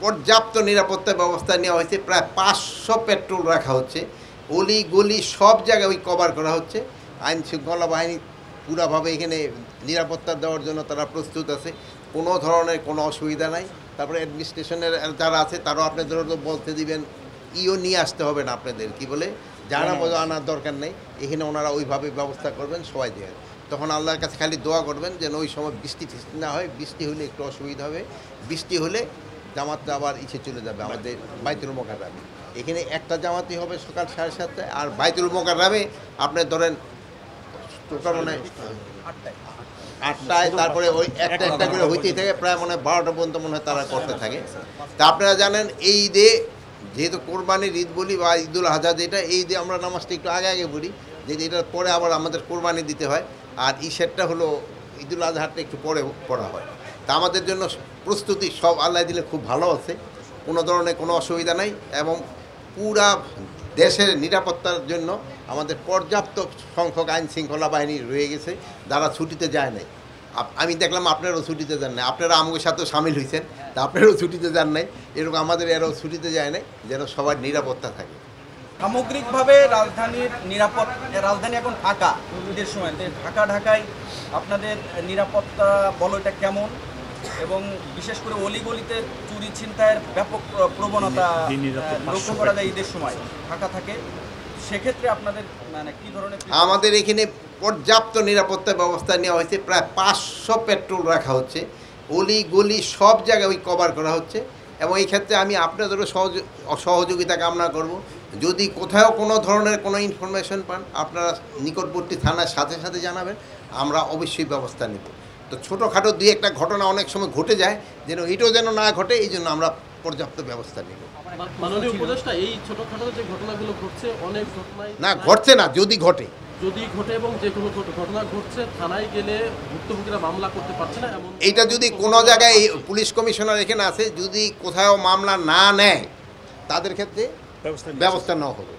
পর্যাপ্ত নিরাপত্তা ব্যবস্থা নেওয়া হয়েছে। প্রায় 500 পেট্রোল রাখা হচ্ছে, অলি গলি সব জায়গায় ওই কভার করা হচ্ছে। আইন শৃঙ্খলা বাহিনী পুরাভাবে এখানে নিরাপত্তা দেওয়ার জন্য তারা প্রস্তুত আছে, কোনো ধরনের কোনো অসুবিধা নাই। তারপরে অ্যাডমিনিস্ট্রেশনের যারা আছে তারাও আপনাদের বলতে দিবেন, নিয়ে আসতে হবে না, আপনাদের কি বলে যারা আনার দরকার নেই, এখানে ওনারা ওইভাবে ব্যবস্থা করবেন সবাই দিয়ে। তখন আল্লাহর কাছে খালি দোয়া করবেন যেন ওই সময় বৃষ্টি ফিষ্টি না হয়। বৃষ্টি হলে একটু অসুবিধা হবে, বৃষ্টি হলে জামাতটা আবার চলে যাবে আমাদের বাইতুল মোকাররমে। এখানে একটা জামাতই হবে সকাল 7:30টায়, আর বাইতুল মোকাররমে আপনি ধরেন টোটাল মনে হয় 8টায়, তারপরে ওই একটা করে হইতেই থাকে, প্রায় মনে হয় 12টা পর্যন্ত মনে হয় তারা করতে থাকে। তা আপনারা জানেন এই ঈদে যেহেতু কোরবানির ঈদ বলি বা ঈদুল আজহা, যেটা এই ঈদে আমরা নামাজটা একটু আগে পড়ি, যে এটার পরে আবার আমাদের কোরবানি দিতে হয়, আর ঈশেরটা হলো ঈদুল আজহাটা একটু পরে পড়া হয়। তা আমাদের জন্য প্রস্তুতি সব আল্লাহ দিলে খুব ভালো আছে, কোনো ধরনের কোনো অসুবিধা নাই। এবং পুরা দেশের নিরাপত্তার জন্য আমাদের পর্যাপ্ত সংখ্যক আইন শৃঙ্খলা বাহিনী রয়ে গেছে, যারা ছুটিতে যায় নাই। আমি দেখলাম আপনারাও ছুটিতে যান নাই, আপনারা আমাদের সাথেও সামিল হয়েছেন, তা আপনারাও ছুটিতে যান নাই, এরকম আমাদের এরাও ছুটিতে যায় নাই, যেন সবার নিরাপত্তা থাকে। সামগ্রিকভাবে রাজধানী এখন ফাঁকা, ঈদের সময় ঢাকায় আপনাদের নিরাপত্তা বলয়টা কেমন, এবং বিশেষ করে অলিগলিতে চুরি ছিনতাইয়ের ব্যাপক প্রবণতা লক্ষ্য করা যায় ঈদের সময় ফাঁকা থাকে, সেক্ষেত্রে আপনাদের মানে কী ধরনের? আমাদের এখানে পর্যাপ্ত নিরাপত্তা ব্যবস্থা নেওয়া হয়েছে। প্রায় 500 পেট্রোল রাখা হচ্ছে, অলি গলি সব জায়গায় ওই কভার করা হচ্ছে। এবং এই ক্ষেত্রে আমি আপনাদেরও সহযোগিতা কামনা করব। যদি কোথাও কোনো ধরনের কোনো ইনফরমেশন পান, আপনারা নিকটবর্তী থানার সাথে সাথে জানাবেন, আমরা অবশ্যই ব্যবস্থা নেব। তো ছোটোখাটো দুই একটা ঘটনা অনেক সময় ঘটে যায়, যেন এটাও যেন না ঘটে, এই জন্য আমরা পর্যাপ্ত ব্যবস্থা নেব। মাননীয় উপদেষ্টা, এই ছোটোখাটো যে ঘটনাগুলো ঘটছে, অনেক ঘটনায় না ঘটছে না, যদি ঘটে এবং যে কোনো ঘটনা ঘটছে, থানায় গেলে ভুক্তভোগীরা মামলা করতে পারছে না। এমন এইটা যদি কোনো জায়গায় পুলিশ কমিশনার এখানে আছে, যদি কোথাও মামলা না নেয়, তাদের ক্ষেত্রে ব্যবস্থা নেওয়া হবে।